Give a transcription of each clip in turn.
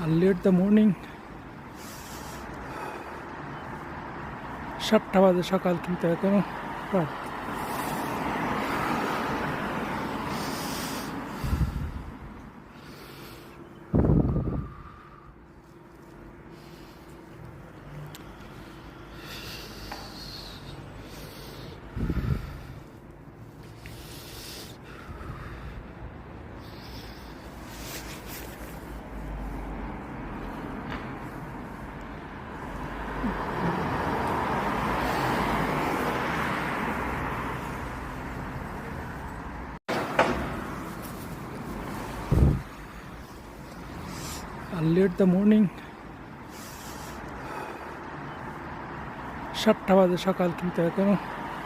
Early at the morning, 7টা বাজে সকাল, কিন্তু এখনো রাত। Early at the morning, 7টা বাজে সকাল, কিন্তু এখনো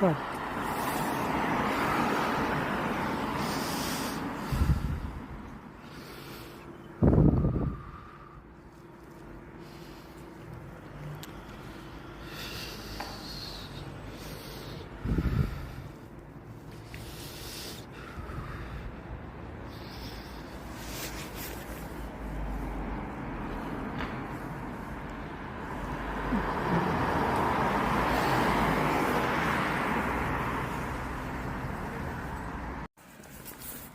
রাত।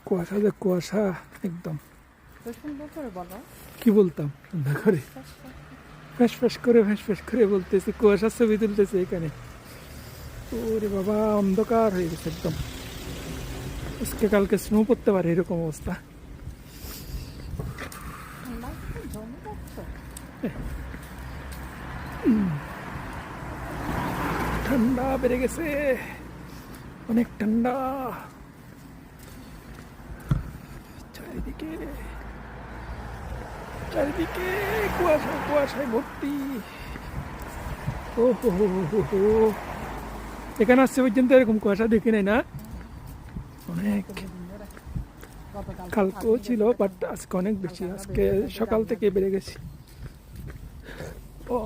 কুয়াশা, যে কুয়াশা একদম। কি বলতাম সন্ধ্যা করে, ফ্যাস ফ্যাস করে বলতেছে, কুয়াশার ছবি তুলতেছে এখানে। ওরে বাবা, অন্ধকার হয়ে গেছে একদম। আজকে কালকে স্নো পড়তে পারে এরকম অবস্থা। ঠান্ডা বেড়ে গেছে, অনেক ঠান্ডা। চারিদিকে চারিদিকে কুয়াশা, কুয়াশায় ভর্তি। ও হো হো হো হো, এখানে আসছে পর্যন্ত এরকম কুয়াশা দেখি নাই না। অনেক, কালকেও ছিল, বাট আজকে অনেক বেশি। আজকে সকাল থেকে বেড়ে গেছি। ও